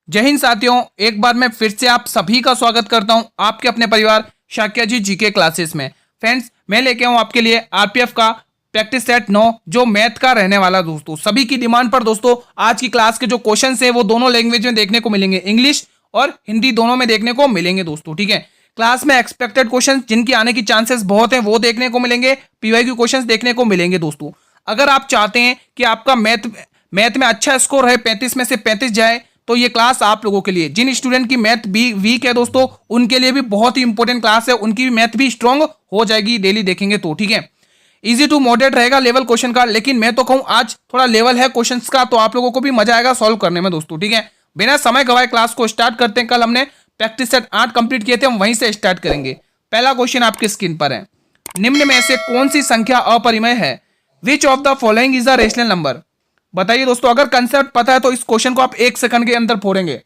जय हिंद साथियों, एक बार मैं फिर से आप सभी का स्वागत करता हूं आपके अपने परिवार शाक्या जी जीके क्लासेस में। फ्रेंड्स, मैं लेके आऊं आपके लिए आरपीएफ का प्रैक्टिस सेट 9 जो मैथ का रहने वाला। दोस्तों सभी की डिमांड पर दोस्तों आज की क्लास के जो क्वेश्चंस हैं वो दोनों लैंग्वेज में देखने को मिलेंगे, इंग्लिश और हिंदी दोनों में देखने को मिलेंगे दोस्तों। ठीक है, क्लास में एक्सपेक्टेड क्वेश्चन जिनकी आने की चांसेस बहुत हैं वो देखने को मिलेंगे, पीवाईक्यू क्वेश्चंस देखने को मिलेंगे दोस्तों। अगर आप चाहते हैं कि आपका मैथ में अच्छा स्कोर है, 35 में से 35 जाए, तो ये क्लास आप लोगों के लिए, जिन स्टूडेंट की मैथ भी वीक है दोस्तों उनके लिए भी बहुत ही इंपॉर्टेंट क्लास है, उनकी मैथ भी स्ट्रांग हो जाएगी डेली देखेंगे तो। ठीक है, इजी टू मॉडरेट रहेगा लेवल क्वेश्चन का, लेकिन मैं तो कहूं आज थोड़ा लेवल है क्वेश्चंस का, तो आप लोगों को भी मजा आएगा सॉल्व करने में दोस्तों। ठीक है, बिना समय गवाए क्लास को स्टार्ट करते हैं। कल हमने प्रैक्टिस सेट 8 कंप्लीट किए थे, हम वहीं से स्टार्ट करेंगे। पहला क्वेश्चन आपकी स्क्रीन पर है, निम्न में से कौन सी संख्या अपरिमेय है? Which of the following is the rational number? बताइए दोस्तों, अगर कंसेप्ट पता है तो इस क्वेश्चन को आप 1 सेकंड के अंदर फोड़ेंगे।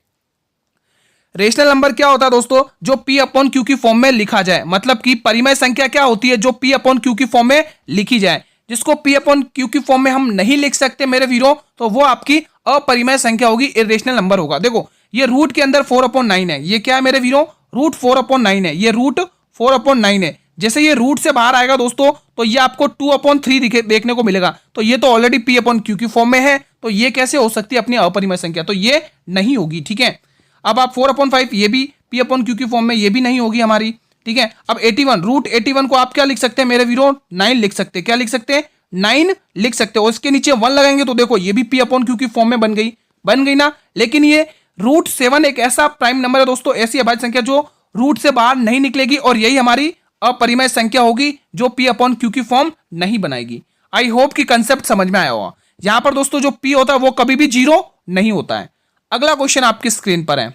रेशनल नंबर क्या होता है दोस्तों? जो P अपॉन Q की फॉर्म में लिखा जाए, मतलब कि परिमेय संख्या क्या होती है? जो P अपॉन Q की फॉर्म में लिखी जाए। जिसको P अपॉन Q की फॉर्म में हम नहीं लिख सकते मेरे वीरों, तो वो आपकी अपरिमेय संख्या होगी, इरेशनल नंबर होगा। देखो ये रूट के अंदर 4/9 है, ये क्या है मेरे वीरों? रूट 4/9 है, ये रूट 4/9 है। जैसे ये रूट से बाहर आएगा दोस्तों तो ये आपको 2/3 देखने को मिलेगा, तो ये तो ऑलरेडी P अपॉन Q की फॉर्म में है, तो ये कैसे हो सकती है अपनी अपरिमेय संख्या? तो ये नहीं होगी। ठीक है, अब आप 4/5 ये भी P अपॉन Q की फॉर्म में, ये भी नहीं होगी हमारी। ठीक है, अब 81 रूट 81 को आप क्या लिख सकते हैं मेरे वीरों? 9 लिख सकते हैं। क्या लिख सकते हैं? 9 लिख सकते हो। इसके नीचे 1 लगाएंगे तो देखो ये भी P अपॉन Q की फॉर्म में बन गई ना। लेकिन ये रूट 7 एक ऐसा प्राइम नंबर है दोस्तों, ऐसी अभाज्य संख्या जो रूट से बाहर नहीं निकलेगी, और यही हमारी अपरिमेय संख्या होगी जो P अपॉन Q की फॉर्म नहीं बनाएगी। आई होप कि कंसेप्ट समझ में आया होगा। यहां पर दोस्तों जो P होता है वो कभी भी 0 नहीं होता है। अगला क्वेश्चन आपकी स्क्रीन पर है,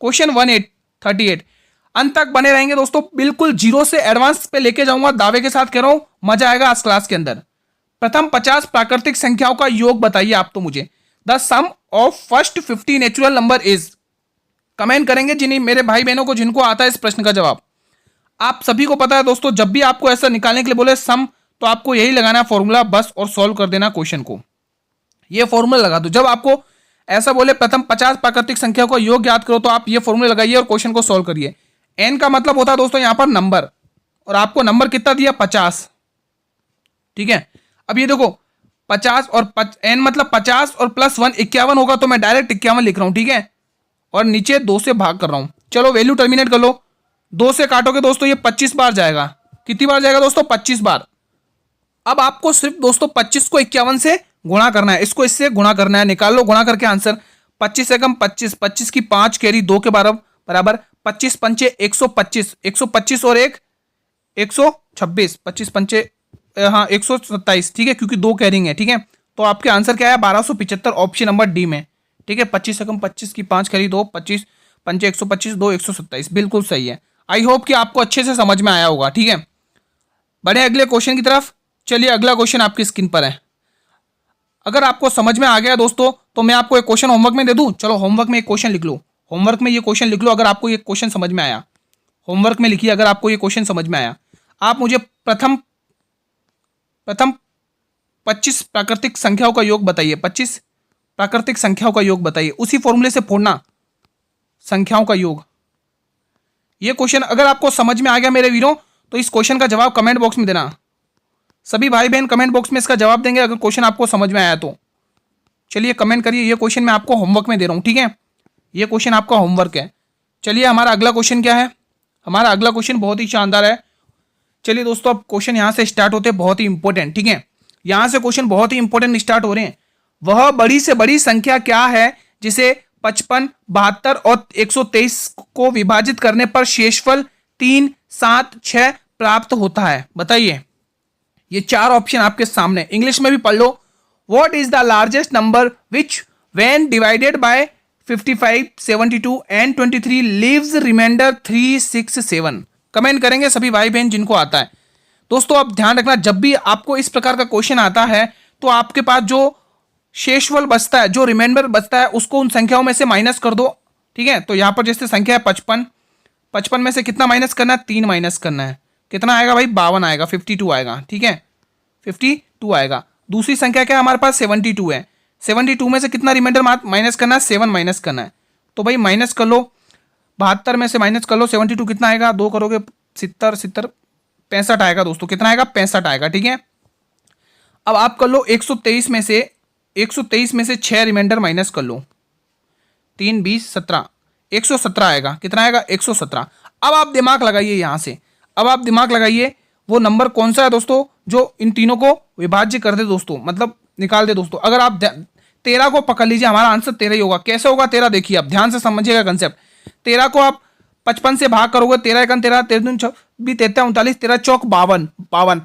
क्वेश्चन 138। अंत तक बने रहेंगे दोस्तों, बिल्कुल जीरो से एडवांस पे लेके जाऊंगा, दावे के साथ कह रहा हूं, मजा आएगा आज क्लास के अंदर। प्रथम 50 प्राकृतिक संख्याओं का योग बताइए आप तो मुझे। The sum of first 50 natural number is. Comment करेंगे जिन्हें मेरे भाई बहनों को जिनको आता है इस प्रश्न का जवाब। आप सभी को पता है दोस्तों, जब भी आपको ऐसा निकालने के लिए बोले सम, तो आपको यही लगाना फॉर्मूला बस, और सॉल्व कर देना क्वेश्चन को। ये फॉर्मूला लगा दो। जब आपको ऐसा बोले प्रथम 50 प्राकृतिक संख्या को योग याद करो, तो आप ये फॉर्मूला लगाइए और क्वेश्चन को सॉल्व करिए। एन का मतलब होता है दोस्तों यहां पर नंबर, और आपको नंबर कितना दिया? 50। ठीक है, अब ये देखो 50 और एन मतलब 50 और प्लस 1 51 होगा, तो मैं डायरेक्ट 51 लिख रहा हूं। ठीक है, और नीचे 2 से भाग कर रहा हूं। चलो वैल्यू टर्मिनेट कर लो, 2 से काटोगे दोस्तों ये 25 बार जाएगा। कितनी बार जाएगा दोस्तों? 25 बार। अब आपको सिर्फ दोस्तों 25 को 51 से गुणा करना है, इसको इससे गुणा करना है। निकाल लो गुणा करके आंसर। 25 से कम 25, 25 की 5 कैरी 2 के बराबर 25 पंचे 125, 125 और 1 126, 25 पंचे हाँ 127। ठीक है, क्योंकि 2 कैरिंग है। ठीक है, तो आपके आंसर क्या है? 1275, ऑप्शन नंबर डी में। ठीक है, 25 से कम 25 की 5 कैरी 2, 25 पंचे 125, 2 127, बिल्कुल सही है। आई होप कि आपको अच्छे से समझ में आया होगा। ठीक है, बढ़े अगले क्वेश्चन की तरफ। चलिए अगला क्वेश्चन आपकी स्क्रीन पर है। अगर आपको समझ में आ गया दोस्तों तो मैं आपको एक क्वेश्चन होमवर्क में दे दूं। चलो होमवर्क में एक क्वेश्चन लिख लो, होमवर्क में ये क्वेश्चन लिख लो। अगर आपको ये क्वेश्चन समझ में आया, होमवर्क में लिखिए अगर आपको ये क्वेश्चन समझ में आया। आप मुझे प्रथम 25 प्राकृतिक संख्याओं का योग बताइए। 25 प्राकृतिक संख्याओं का योग बताइए, उसी फॉर्मूले से फोड़ना संख्याओं का योग। ये क्वेश्चन अगर आपको समझ में आ गया मेरे वीरों, तो इस क्वेश्चन का जवाब कमेंट बॉक्स में देना। सभी भाई बहन कमेंट बॉक्स में इसका जवाब देंगे अगर क्वेश्चन आपको समझ में आया तो। चलिए कमेंट करिए, ये क्वेश्चन मैं आपको होमवर्क में दे रहा हूं। ठीक है, ये क्वेश्चन आपका होमवर्क है। चलिए हमारा अगला क्वेश्चन क्या है? हमारा अगला क्वेश्चन बहुत ही शानदार है। चलिए दोस्तों, अब क्वेश्चन यहां से स्टार्ट होते हैं, बहुत ही इंपॉर्टेंट। ठीक है, यहां से क्वेश्चन बहुत ही इंपॉर्टेंट स्टार्ट हो रहे हैं। वह बड़ी से बड़ी संख्या क्या है जिसे 55, 72 और 123 को विभाजित करने पर शेषफल 3, 7, 6 प्राप्त होता है? बताइए। ये 4 ऑप्शन आपके सामने, इंग्लिश में भी पढ़ लो। What is the largest number which when divided by 55, 72 and 23 leaves remainder 3, 6, 7? Comment करेंगे सभी भाई बहन जिनको आता है। दोस्तों अब ध्यान रखना, जब भी आपको इस प्रकार का क्वेश्चन आता है तो आपके पास जो शेषफल बचता है, जो रिमाइंडर बचता है, उसको उन संख्याओं में से माइनस कर दो। ठीक है, तो यहां पर जैसे संख्या है 55, 55 में से कितना माइनस करना है? 3 माइनस करना है। कितना आएगा भाई? 52 आएगा, 52 आएगा। ठीक है, 52 आएगा। दूसरी संख्या क्या है हमारे पास? 72 है। 72 में से कितना रिमाइंडर माइनस करना है? 7 माइनस करना है। तो भाई माइनस कर लो, 72 में से माइनस कर लो 72 कितना आएगा, 2 करोगे 70 70 65 आएगा दोस्तों, कितना आएगा 65 आएगा, ठीक है। अब आप कर लो 123 में से 6 रिमाइंडर माइनस कर लो, 3 20 17 117 आएगा, कितना आएगा 117। अब आप दिमाग लगाइए यहाँ से, अब आप दिमाग लगाइए वो नंबर कौन सा है दोस्तों जो इन तीनों को विभाज्य कर दे दोस्तों, मतलब निकाल दे दोस्तों। अगर आप 13 को पकड़ लीजिए, हमारा आंसर 13 ही होगा। कैसे होगा 13, देखिए आप ध्यान से समझिएगा कंसेप्ट। 13 को आप 55 से भाग करोगे, 13 एकन 13, 13 दूनी 33 39, 13 चौक 52,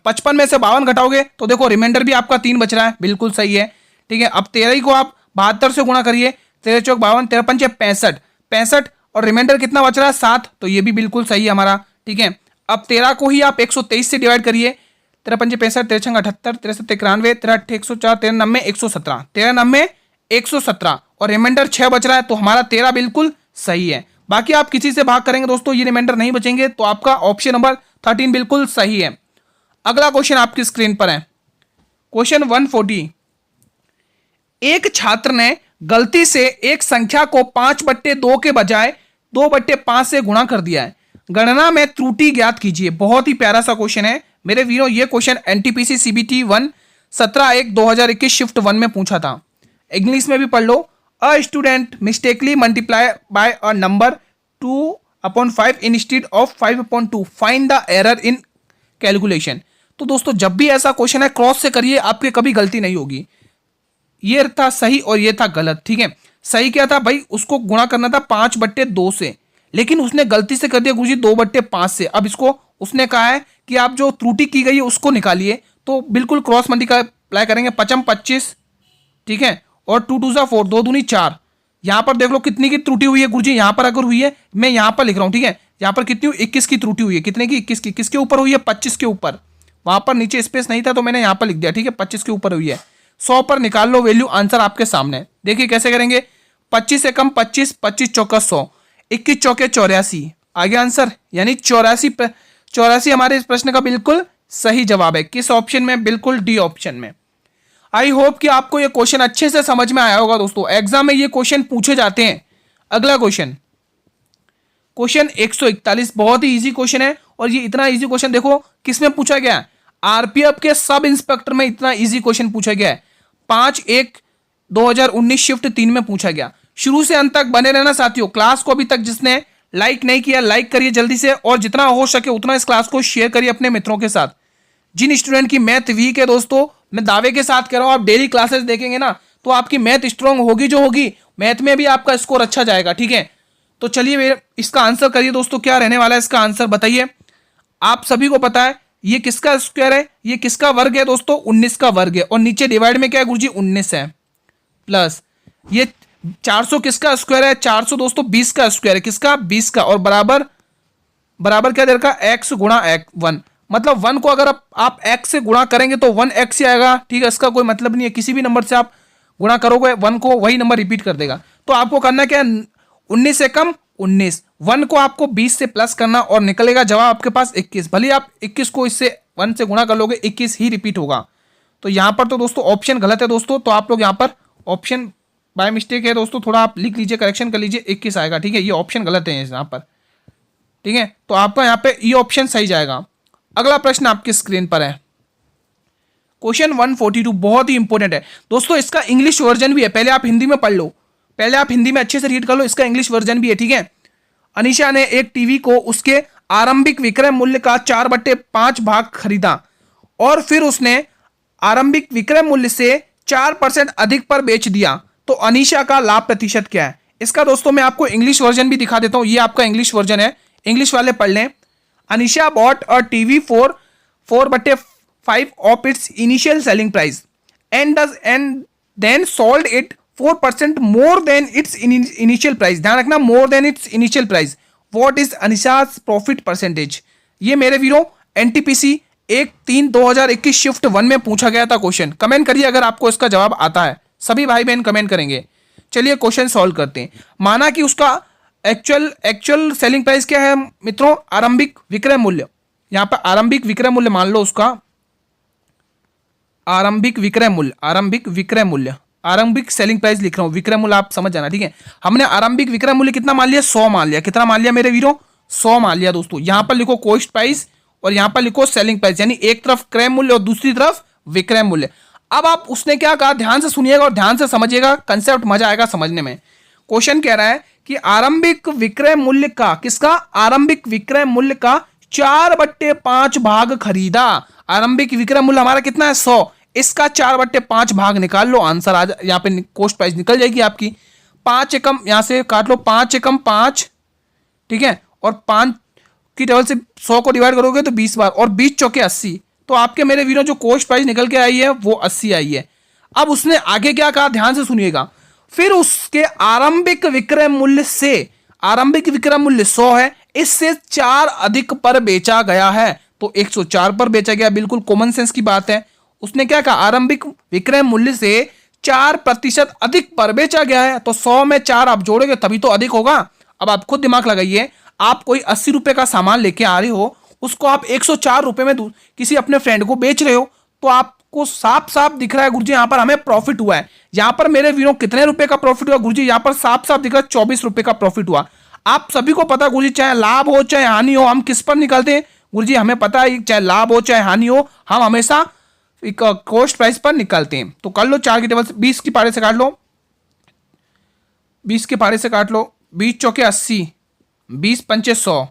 55 में से 52 घटाओगे तो देखो रिमाइंडर भी आपका 3 बच रहा है, बिल्कुल सही है, ठीक है। अब 13 को आप 72 से गुणा करिए, 13 चौक 52, 13 पंचे 65, 65 और रिमाइंडर कितना बच रहा है 7, तो ये भी बिल्कुल सही है हमारा, ठीक है। अब 13 को ही आप 123 से डिवाइड करिए, 13 पंचे 65, 13 छंग 78, 13 सत्ते 91, 13 अट्ठे 104, 13 नब्बे 117, 13 नब्बे 117 और रिमाइंडर 6 बच रहा है, तो हमारा 13 बिल्कुल सही है। बाकी आप किसी से भाग करेंगे दोस्तों, ये रिमाइंडर नहीं बचेंगे, तो आपका ऑप्शन नंबर 13 बिल्कुल सही है। अगला क्वेश्चन आपकी स्क्रीन पर है, क्वेश्चन 140। एक छात्र ने गलती से एक संख्या को 5/2 के बजाय 2/5 से गुणा कर दिया है, गणना में त्रुटि ज्ञात कीजिए। बहुत ही प्यारा सा क्वेश्चन है मेरे वीरों, ये क्वेश्चन एनटीपीसी सीबीटी 1 17/1/2021 शिफ्ट 1 में पूछा था। इंग्लिश में भी पढ़ लो। A student mistakenly multiply by a number 2/5 instead of 5/2, find the error in calculation. तो दोस्तों जब भी ऐसा क्वेश्चन है क्रॉस से करिए, आपके कभी गलती नहीं होगी। ये था सही और ये था गलत, ठीक है। सही क्या था भाई, उसको गुणा करना था 5/2 से, लेकिन उसने गलती से कर दिया गुरुजी 2/5 से। अब इसको उसने कहा है कि आप जो त्रुटि की गई है उसको निकालिए, तो बिल्कुल क्रॉस मल्टीप्लाई करेंगे, 5 25, ठीक है, और 2 2 4, 2 दूनी 4। यहां पर देख लो कितनी की त्रुटि हुई है गुरुजी, यहां पर अगर हुई है, मैं यहां पर लिख रहा हूं, ठीक है। यहां पर कितनी 21 की त्रुटि हुई है, कितने की 21 की, किसके ऊपर हुई है 25 के ऊपर। वहां पर नीचे स्पेस नहीं था तो मैंने यहां पर लिख दिया, ठीक है, 25 के ऊपर हुई है। 100 पर निकाल लो वैल्यू, आंसर आपके सामने। देखिए कैसे करेंगे, 25 से कम 25, 25 चौका 100, 21 चौके 84 आ गया आंसर, यानी 84 हमारे इस प्रश्न का बिल्कुल सही जवाब है। किस ऑप्शन में, बिल्कुल डी ऑप्शन में। आई होप कि आपको ये क्वेश्चन अच्छे से समझ में आया होगा दोस्तों, एग्जाम में ये क्वेश्चन पूछे जाते हैं। अगला क्वेश्चन, क्वेश्चन 141, बहुत ही इजी क्वेश्चन है, और ये इतना इजी क्वेश्चन देखो किसमें पूछा गया है, आरपीएफ के सब इंस्पेक्टर में इतना इजी क्वेश्चन पूछा गया है। 5/1/2019 शिफ्ट 3 में पूछा गया। शुरू से अंत तक बने रहना साथियों। क्लास को अभी तक जिसने लाइक नहीं किया लाइक करिए जल्दी से, और जितना हो सके उतना इस क्लास को शेयर करिए अपने मित्रों के साथ। जिन स्टूडेंट की मैथ वीक है दोस्तों, मैं दावे के साथ कह रहा हूं, आप डेली क्लासेस देखेंगे ना तो आपकी मैथ स्ट्रांग होगी, जो होगी मैथ में भी आपका स्कोर अच्छा जाएगा, ठीक है। तो चलिए इसका आंसर करिए दोस्तों, क्या रहने वाला है इसका आंसर बताइए। आप सभी को पता है ये किसका स्क्वायर है, ये किसका वर्ग है दोस्तों, 19 का वर्ग है, और नीचे डिवाइड में क्या है गुरुजी 19 है, प्लस ये 400 किसका स्क्वायर है, 400 दोस्तों 20 का स्क्वायर है, किसका 20 का, और बराबर बराबर क्या दे रखा है, x गुणा x 1, मतलब 1 को अगर आप x से गुणा करेंगे तो 1x ही आएगा, ठीक है। इसका कोई मतलब नहीं है, किसी भी नंबर से आप गुणा करोगे 1 को वही नंबर रिपीट कर देगा। तो आपको करना क्या है, 19 से कम 19, 1 को आपको 20 से प्लस करना, और निकलेगा जवाब आपके पास 21। भले आप 21 को इससे 1 से गुणा कर लोगे 21 ही रिपीट होगा। तो यहाँ पर तो दोस्तों ऑप्शन गलत है दोस्तों, तो आप लोग यहाँ पर ऑप्शन बाय मिस्टेक है दोस्तों, थोड़ा आप लिख लीजिए, करेक्शन कर लीजिए, 21 आएगा, ठीक है। ये ऑप्शन गलत है यहाँ पर, ठीक है। तो आपका यहाँ पे ये ऑप्शन सही जाएगा। अगला प्रश्न आपकी स्क्रीन पर है, क्वेश्चन 142, बहुत ही इंपॉर्टेंट है दोस्तों। इसका इंग्लिश वर्जन भी है, पहले आप हिंदी में पढ़ लो, पहले आप हिंदी में अच्छे से रीड कर लो, इसका इंग्लिश वर्जन भी है, ठीक है। अनीशा ने एक टीवी को उसके आरंभिक विक्रय मूल्य का 4/5 भाग खरीदा, और फिर उसने आरंभिक विक्रय मूल्य से 4% अधिक पर बेच दिया, तो अनीशा का लाभ प्रतिशत क्या है। इसका दोस्तों मैं आपको इंग्लिश वर्जन भी दिखा देता हूं, ये आपका इंग्लिश वर्जन है, इंग्लिश वाले पढ़ लें। Anisha bought a TV for 4/5 of its initial selling price and then sold it 4% more than its initial price. ध्यान रखना, more than its initial price. What is Anisha's profit percentage. ये मेरे वीरों एनटीपीसी 1/3/2021 शिफ्ट 1 में पूछा गया था क्वेश्चन। कमेंट करिए अगर आपको इसका जवाब आता है, सभी भाई बहन कमेंट करेंगे। चलिए क्वेश्चन सॉल्व करते हैं। माना कि उसका एक्चुअल सेलिंग प्राइस क्या है मित्रों, आरंभिक विक्रय मूल्य। यहां पर आरंभिक विक्रय मूल्य मान लो उसका, आरंभिक विक्रय मूल्य आरंभिक सेलिंग प्राइस लिख रहा हूं, विक्रय मूल्य आप समझ जाना, ठीक है। हमने आरंभिक विक्रय मूल्य कितना मान लिया, 100 मान लिया। कितना मान लिया मेरे वीरों, 100 मान लिया दोस्तों। यहां पर लिखो कॉस्ट प्राइस और यहां पर लिखो सेलिंग प्राइस, यानी एक तरफ क्रय मूल्य और दूसरी तरफ विक्रय मूल्य। अब आप उसने क्या कहा, ध्यान से सुनिएगा और ध्यान से समझिएगा, कंसेप्ट मजा आएगा समझने में। क्वेश्चन कह रहा है कि आरंभिक विक्रय मूल्य का, किसका, आरंभिक विक्रय मूल्य का 4/5 भाग खरीदा। आरंभिक विक्रय मूल्य हमारा कितना है, 100, इसका 4/5 भाग निकाल लो, आंसर आ जाए। यहाँ पे कॉस्ट प्राइस निकल जाएगी आपकी। 5 एकम यहां से काट लो, 5 एकम 5, ठीक है, और 5 की टेबल से 100 को डिवाइड करोगे तो 20 बार, और 20 चौके 80, तो आपके मेरे वीरों जो कॉस्ट प्राइस निकल के आई है वो 80 आई है। अब उसने आगे क्या कहा, ध्यान से सुनिएगा, फिर उसके आरंभिक विक्रय मूल्य से, आरंभिक विक्रय मूल्य 100 है, इससे 4 अधिक पर बेचा गया है, तो 104 पर बेचा गया। बिल्कुल कॉमन सेंस की बात है। उसने क्या कहा, आरंभिक विक्रय मूल्य से 4% अधिक पर बेचा गया है, तो 100 में 4 आप जोड़ोगे तभी तो अधिक होगा। अब आप खुद दिमाग लगाइए, आप कोई 80 रुपए का सामान लेके आ रहे हो, उसको आप 104 रुपए में किसी अपने फ्रेंड को बेच रहे हो, तो आपको साफ साफ दिख रहा है गुरुजी यहां पर हमें प्रॉफिट हुआ है। यहां पर मेरे वीरों कितने रुपए का प्रॉफिट हुआ गुरुजी, यहां पर साफ साफ दिख रहा है 24 रुपए का प्रॉफिट हुआ। आप सभी को पता गुरुजी, चाहे लाभ हो चाहे हानि हो, हम किस पर निकलते हैं गुरुजी, हमें पता है चाहे लाभ हो चाहे हानि हो, हम हमेशा कॉस्ट प्राइस पर निकलते हैं। तो कर लो 4 की टेबल से 20 की पारे से काट लो, 20 के पारे से काट लो, 20 चौके 80, 20 पंचे 100,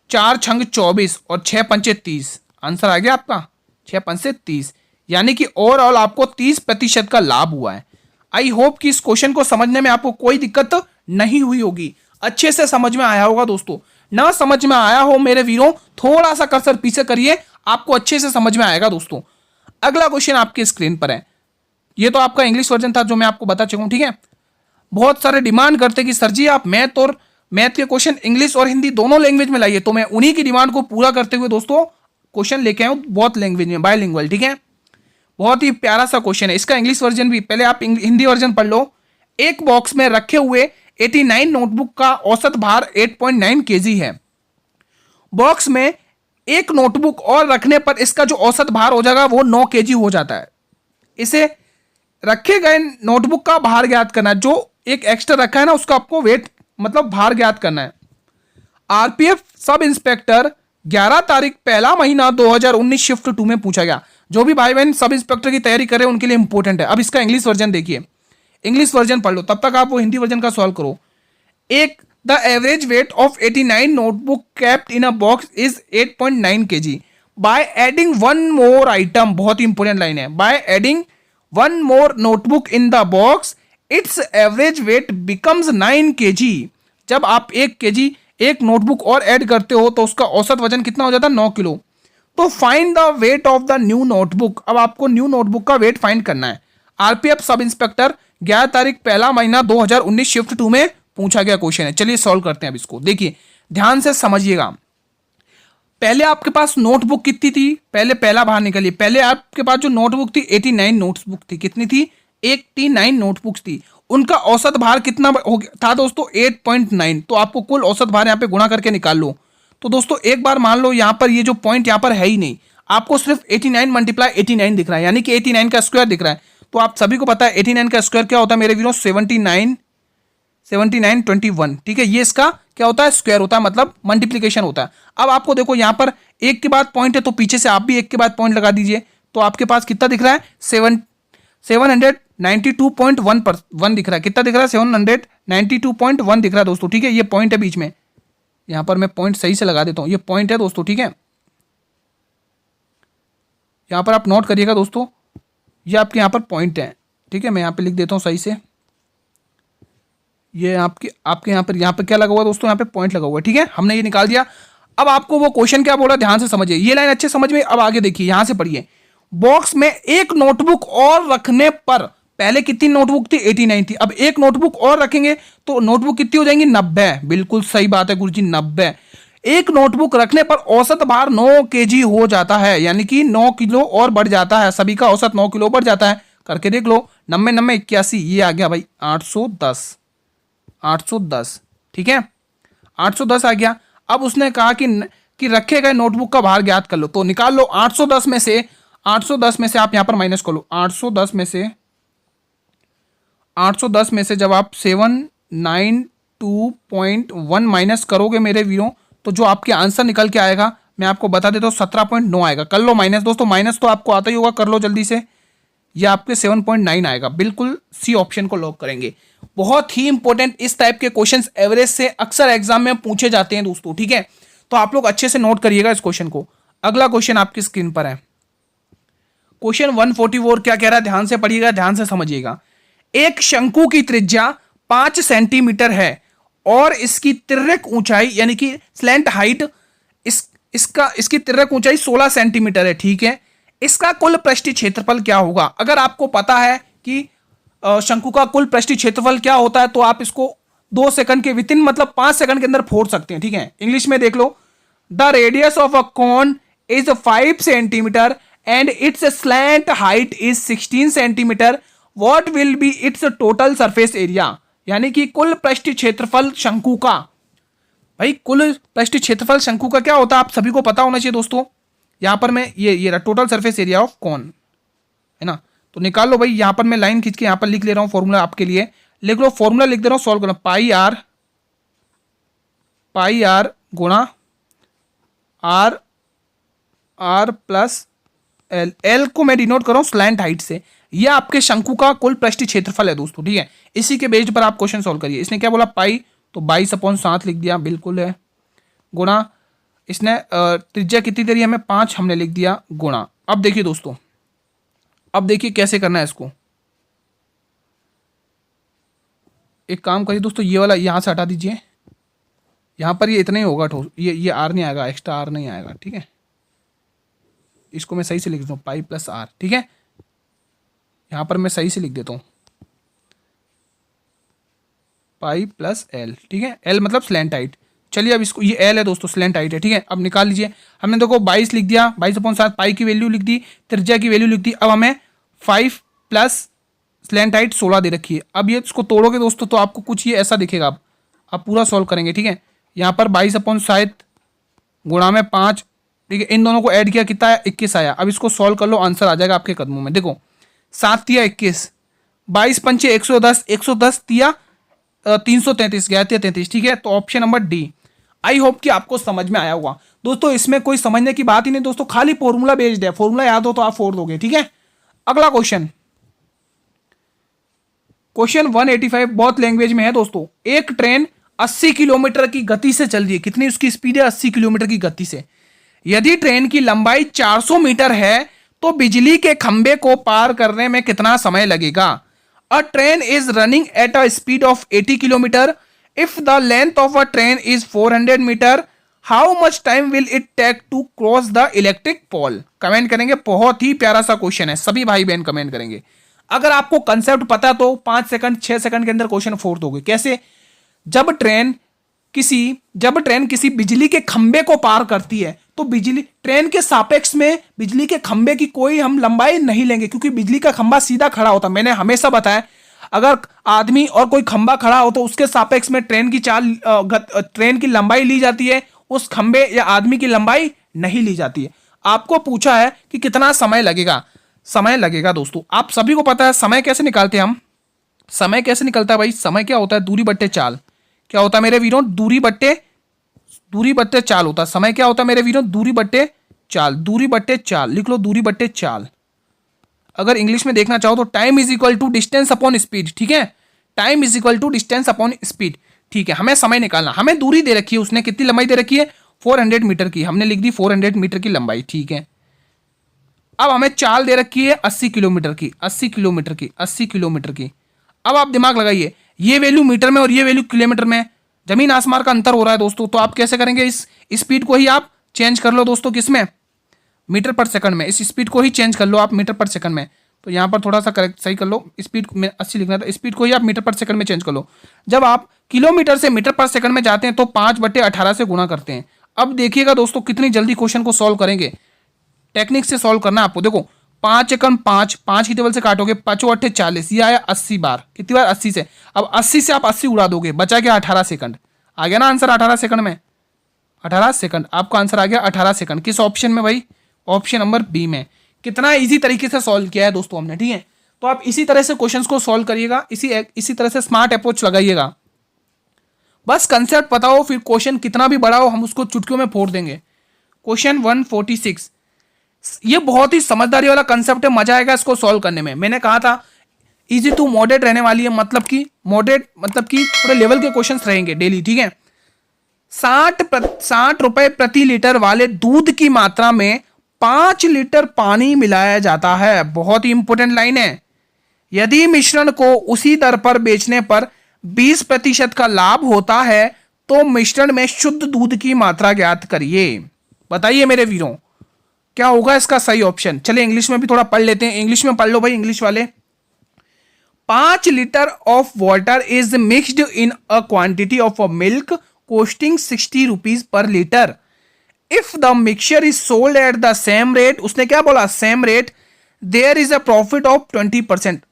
4 छंग 24 और 6 पंचे 30, आंसर आ गया आपका 6 पंचे 30, यानी कि ओवरऑल आपको 30% का लाभ हुआ है। आई होप कि इस क्वेश्चन को समझने में आपको कोई दिक्कत नहीं हुई होगी, अच्छे से समझ में आया होगा दोस्तों। ना समझ में आया हो मेरे वीरों, थोड़ा सा कर्सर पीछे करिए, आपको अच्छे से समझ में आएगा दोस्तों। अगला क्वेश्चन आपके स्क्रीन पर है, ये तो आपका इंग्लिश वर्जन था जो मैं आपको बता चुका हूं, ठीक है। बहुत सारे डिमांड करते कि सर जी आप मैथ के क्वेश्चन इंग्लिश और हिंदी दोनों लैंग्वेज में लाइए, तो मैं उन्हीं की डिमांड को पूरा करते हुए दोस्तों क्वेश्चन लेके आया हूं बहुत लैंग्वेज में, बायलिंगुअल, ठीक है। बहुत ही प्यारा सा क्वेश्चन है, इसका इंग्लिश वर्जन भी, पहले आप हिंदी वर्जन पढ़ लो। एक बॉक्स में रखे हुए 89 नोटबुक का औसत भार 8.9 kg है। बॉक्स में एक नोटबुक और रखने पर इसका जो औसत भार हो जाएगा वो 9 kg हो जाता है। इसे रखे गए नोटबुक का भार ज्ञात करना है, जो एक एक्स्ट्रा रखा है ना उसका आपको वेट मतलब भार ज्ञात करना है। आरपीएफ सब इंस्पेक्टर 11 तारीख पहला महीना 2019 शिफ्ट 2 में पूछा गया। जो भी भाई बहन सब इंस्पेक्टर की तैयारी कर रहे हैं उनके लिए इंपॉर्टेंट है। अब इसका इंग्लिश वर्जन देखिए, इंग्लिश वर्जन पढ़ लो, तब तक आप वो हिंदी वर्जन का सॉल्व करो। एक the average weight of 89 notebook kept in a box is 8.9 kg by adding one more item, बहुत ही इंपॉर्टेंट लाइन है, by adding one more notebook in the box it's average weight becomes 9 kg। जब आप 1 kg एक notebook और add करते हो तो उसका औसत वजन कितना हो जाता है, 9 किलो। तो find the weight of the new notebook, अब आपको न्यू नोटबुक का वेट फाइंड करना है। आरपीएफ सब इंस्पेक्टर 11 तारीख पहला महीना 2019 शिफ्ट 2 में पूछा गया क्वेश्चन है। चलिए सॉल्व करते हैं अब इसको, देखिए ध्यान से समझिएगा। पहले आपके पास नोटबुक कितनी थी, पहले पहला बाहर निकलिए। पहले आपके पास जो नोटबुक थी 89 नोटबुक थी, कितनी थी, 89 नोटबुक्स थी। उनका औसत भार कितना था दोस्तों, 8.9। तो आपको कुल औसत भार यहाँ पे गुणा करके निकाल लो। तो दोस्तों एक बार मान लो यहाँ पर ये जो पॉइंट यहाँ पर है ही नहीं, आपको सिर्फ 89 मल्टीप्लाई 89 दिख रहा है, यानी कि 89 का स्क्वायर दिख रहा है। तो आप सभी को पता है 89 का स्क्वायर क्या होता है मेरे वीरों, 7921, ठीक है। ये इसका क्या होता है, स्क्वायर होता है, मतलब मल्टीप्लीकेशन होता है। अब आपको देखो यहाँ पर एक के बाद पॉइंट है तो पीछे से आप भी एक के बाद पॉइंट लगा दीजिए, तो आपके पास कितना दिख रहा है, 792.1 दिख रहा है। कितना दिख रहा है, 792.1 दिख रहा है दोस्तों, ठीक है। ये पॉइंट है बीच में, यहां पर मैं पॉइंट सही से लगा देता हूं, ये पॉइंट है दोस्तों, ठीक है। यहां पर आप नोट करिएगा दोस्तों, ये आपके यहां पर पॉइंट है, ठीक है। मैं यहां पे लिख देता हूं सही से, ये आपके यहां पर क्या लगा हुआ दोस्तों, यहां पे पॉइंट लगा हुआ है, ठीक है। हमने ये निकाल दिया। अब आपको वो क्वेश्चन क्या बोला ध्यान से समझिए, ये लाइन अच्छे समझ में। अब आगे देखिए, यहां से पढ़िए। बॉक्स में एक नोटबुक और रखने पर, पहले कितनी नोटबुक थी, 89 थी। अब एक नोटबुक और रखेंगे तो नोटबुक कितनी हो जाएंगी, 90। बिल्कुल सही बात है गुरुजी, 90। एक नोटबुक रखने पर औसत भार 9 kg हो जाता है, यानी कि 9 किलो और बढ़ जाता है। सभी का औसत 9 किलो बढ़ जाता है, करके देख लो। 90 90 81, ये आ गया भाई 810, ठीक है, 810 आ गया। अब उसने कहा कि रखे गए नोटबुक का भार ज्ञात कर लो, तो निकाल लो। 810 में से आप यहां पर माइनस कर लो। 810 में से 810 में से जब आप 792.1 माइनस करोगे मेरे वीरों, तो जो आपके आंसर निकल के आएगा मैं आपको बता देता हूँ 17.9 आएगा। कर लो माइनस दोस्तों, माइनस तो आपको आता ही होगा, कर लो जल्दी से। ये आपके 7.9 आएगा। बिल्कुल सी ऑप्शन को लॉक करेंगे। बहुत ही इंपॉर्टेंट इस टाइप के क्वेश्चंस एवरेज से अक्सर एग्जाम में पूछे जाते हैं दोस्तों, ठीक है। तो आप लोग अच्छे से नोट करिएगा इस क्वेश्चन को। अगला क्वेश्चन आपकी स्क्रीन पर है, क्वेश्चन 144 क्या कह रहा है, ध्यान से पढ़िएगा, ध्यान से समझिएगा। एक शंकु की त्रिज्या 5 सेंटीमीटर है और इसकी तिर्यक ऊंचाई यानी कि स्लैंट हाइट इसकी तिर्यक ऊंचाई 16 सेंटीमीटर है, ठीक है। इसका कुल पृष्ठीय क्षेत्रफल क्या होगा? अगर आपको पता है कि शंकु का कुल पृष्ठीय क्षेत्रफल क्या होता है तो आप इसको 2 सेकंड के वितिन मतलब 5 सेकंड के अंदर फोड़ सकते हैं, ठीक है। इंग्लिश में देख लो, the radius of a cone is 5 centimetre and its slant height is 16 centimetre, what will be its total surface area. यानी कि कुल पृष्ठीय क्षेत्रफल शंकु का, भाई कुल पृष्ठीय क्षेत्रफल शंकु का क्या होता है आप सभी को पता होना चाहिए दोस्तों। यहां पर मैं ये total surface area of cone है ना, तो निकाल लो भाई। यहां पर मैं लाइन खींच के यहां पर लिख ले रहा हूं फॉर्मूला आपके लिए, लिख लो फॉर्मूला लिख दे रहा हूं, सॉल्व करो। पाई आर गुणा आर प्लस एल, एल को मैं डिनोट कर रहा हूं स्लैंट हाइट से। यह आपके शंकु का कुल पृष्ठीय क्षेत्रफल है दोस्तों, ठीक है। इसी के बेस्ड पर आप क्वेश्चन सॉल्व करिए। इसने क्या बोला पाई, तो 22/7 लिख दिया, बिल्कुल है। गुणा इसने त्रिज्या कितनी दे रही है हमें 5, हमने लिख दिया गुणा। अब देखिए दोस्तों, अब देखिए कैसे करना है इसको। एक काम करिए दोस्तों, ये वाला यहां से हटा दीजिए, यहां पर ये इतना ही होगा ठोस, ये आर नहीं आएगा, एक्स्ट्रा आर नहीं आएगा, ठीक है। इसको मैं सही से लिख देता हूँ पाई प्लस आर, ठीक है। यहां पर मैं सही से लिख देता हूँ पाई प्लस एल, ठीक है। एल मतलब स्लैंट हाइट। चलिए अब इसको, ये एल है दोस्तों, स्लैंट हाइट है, ठीक है। अब निकाल लीजिए। हमने देखो 22 लिख दिया, 22/7, पाई की वैल्यू लिख दी, त्रिज्या की वैल्यू लिख दी। अब हमें 5 प्लस स्लैंट हाइट 16 दे रखी है। अब ये इसको तोड़ोगे दोस्तों तो आपको कुछ ये ऐसा दिखेगा। अब पूरा सॉल्व करेंगे, ठीक है। यहाँ पर 22/7 गुणा में 5, ठीक है। इन दोनों को ऐड किया, कितना आया 21 आया। अब इसको सॉल्व कर लो, आंसर आ जाएगा आपके कदमों में। देखो 7 तिया 21, 22 पंचे 110, 110 तिया 333, गया 33, ठीक है। तो option number D. I hope कि आपको समझ में आया होगा दोस्तों। इसमें कोई समझने की बात ही नहीं दोस्तों, खाली फॉर्मूला बेस्ड है। फॉर्मूला याद हो तो आप फोड़ दोगे, ठीक है। अगला क्वेश्चन 185 बहुत लैंग्वेज में है दोस्तों। एक ट्रेन 80 किलोमीटर की गति से चल रही है। कितनी उसकी स्पीड है? 80 किलोमीटर की गति से। यदि ट्रेन की लंबाई 400 मीटर है तो बिजली के खंबे को पार करने में कितना समय लगेगा? A train is running at a speed of 80 kilometre. If the length of a train is 400 metre, how much time will it take to cross the electric pole? Comment करेंगे। बहुत ही प्यारा सा क्वेश्चन है, सभी भाई बहन कमेंट करेंगे। अगर आपको कंसेप्ट पता तो 5 सेकंड 6 सेकंड के अंदर क्वेश्चन फोड़ दोगे। कैसे? जब ट्रेन किसी बिजली के खंबे को पार करती है तो ट्रेन के सापेक्ष में बिजली के खंबे की कोई हम लंबाई नहीं लेंगे, क्योंकि बिजली का खंबा सीधा खड़ा होता है। मैंने हमेशा बताया, अगर आदमी और कोई खंबा खड़ा हो तो उसके सापेक्ष में ट्रेन की लंबाई ली जाती है, उस खंबे या आदमी की लंबाई नहीं ली जाती है। आपको पूछा है कि कितना समय लगेगा। समय लगेगा दोस्तों, आप सभी को पता है समय कैसे निकालते हैं हम। समय कैसे निकलता है भाई? समय क्या होता है? दूरी बट्टे चाल। क्या होता है मेरे वीरों? दूरी बट्टे चाल होता है। समय क्या होता है मेरे वीरों? दूरी बट्टे चाल। लिख लो दूरी बट्टे चाल। अगर इंग्लिश में देखना चाहो तो time is equal to distance upon speed, ठीक है। Time is equal to distance upon speed, ठीक है। हमें समय निकालना, हमें दूरी दे रखी है, उसने कितनी लंबाई दे रखी है? 400 मीटर की। हमने लिख दी 400 मीटर की लंबाई, ठीक है। अब हमें चाल दे रखी है 80 किलोमीटर की। अब आप दिमाग लगाइए, ये वैल्यू मीटर में और ये वैल्यू किलोमीटर में, जमीन आसमान का अंतर हो रहा है दोस्तों। तो आप कैसे करेंगे? इस स्पीड को ही आप चेंज कर लो दोस्तों, किसमें? मीटर पर सेकंड में। इस स्पीड को ही चेंज कर लो आप मीटर पर सेकंड में। तो यहाँ पर थोड़ा सा करेक्ट सही कर लो, स्पीड में 80 लिखना था, स्पीड को ही आप मीटर पर सेकंड में चेंज कर लो। जब आप किलोमीटर से मीटर पर सेकंड में जाते हैं तो 5/18 से गुणा करते हैं। अब देखिएगा दोस्तों कितनी जल्दी क्वेश्चन को सॉल्व करेंगे। टेक्निक से सॉल्व करना है आपको। देखो 5 एकम 5 की टेबल से काटोगे, 5×8 40, ये आया 80 बार। कितनी बार? 80 से। अब 80 से आप 80 उड़ा दोगे, बचा गया 18 सेकंड। आ गया ना आंसर 18 सेकंड में? 18 सेकंड आपका आंसर आ गया 18 सेकंड। किस ऑप्शन में भाई? ऑप्शन नंबर बी में। कितना इजी तरीके से सॉल्व किया है दोस्तों हमने, ठीक है। तो आप इसी तरह से क्वेश्चंस को सॉल्व करिएगा, इसी तरह से स्मार्ट अप्रोच लगाइएगा। बस कंसेप्ट पता हो, फिर क्वेश्चन कितना भी बड़ा हो हम उसको चुटकियों में फोड़ देंगे। क्वेश्चन 146, ये बहुत ही समझदारी वाला कंसेप्ट है, मजा आएगा इसको सॉल्व करने में। मैंने कहा था इजी टू मॉडरेट रहने वाली है, मतलब कि मॉडरेट मतलब कि थोड़े लेवल के क्वेश्चंस रहेंगे डेली, ठीक है। 60 रुपए प्रति लीटर वाले दूध की मात्रा में 5 लीटर पानी मिलाया जाता है। बहुत ही इंपॉर्टेंट लाइन है। यदि मिश्रण को उसी दर पर बेचने पर 20% का लाभ होता है तो मिश्रण में शुद्ध दूध की मात्रा ज्ञात करिए। बताइए मेरे वीरों, क्या होगा इसका सही ऑप्शन। चलिए इंग्लिश में भी थोड़ा पढ़ लेते हैं, इंग्लिश में पढ़ लो भाई इंग्लिश वाले। 5 litre of water is mixed in a quantity of a milk costing 60 rupees per litre. If the mixture is sold at the same rate, उसने क्या बोला same rate, there is a profit of 20%।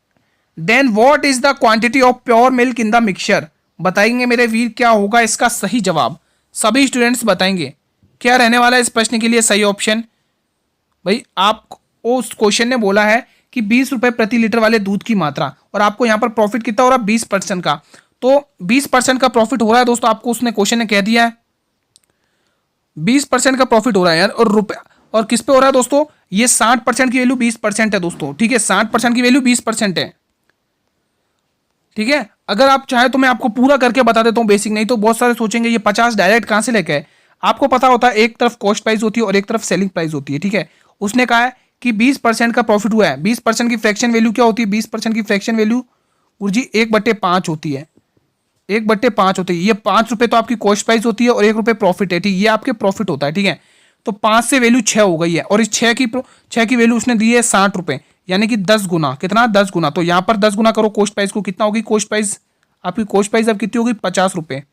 Then what is the quantity of pure milk in the mixture. बताएंगे मेरे वीर क्या होगा इसका सही जवाब। सभी स्टूडेंट्स बताएंगे क्या रहने वाला है इस प्रश्न के लिए सही ऑप्शन। भाई आप उस क्वेश्चन ने बोला है कि 20 रुपए प्रति लीटर वाले दूध की मात्रा, और आपको यहां पर प्रॉफिट कितना हो रहा है 20% का, तो 20% का प्रॉफिट हो रहा है दोस्तों, आपको उसने क्वेश्चन ने कह दिया है 20% का प्रॉफिट हो रहा है यार। और रुपए और किस पे हो रहा है दोस्तों, ये 60% की वैल्यू 20% है दोस्तों, ठीक है। 60% की वैल्यू 20% है, ठीक है। अगर आप चाहे तो मैं आपको पूरा करके बता देता हूं बेसिक, नहीं तो बहुत सारे सोचेंगे ये 50 डायरेक्ट कहां से लेके आए। आपको पता होता है एक तरफ कॉस्ट प्राइस होती है और एक तरफ सेलिंग प्राइस होती है, ठीक है। उसने कहा है कि 20% का प्रॉफिट हुआ है। 20% की फ्रैक्शन वैल्यू क्या होती है, 20% की फ्रैक्शन वैल्यू गुरुजी 1/5 होती है, 1/5 होती है। ये 5 रुपए तो आपकी कॉस्ट प्राइस होती है और 1 रुपए प्रॉफिट है, ठीक है। ये आपके प्रॉफिट होता है, ठीक है। तो 5 से वैल्यू 6 हो गई है, और इस 6 की वैल्यू उसने दी है 60 रुपए, यानी कि 10 गुना। कितना 10 गुना, तो यहां पर 10 गुना करो कॉस्ट प्राइस को, कितना होगी कॉस्ट प्राइस, आपकी कॉस्ट प्राइस अब कितनी होगी 50 रुपए,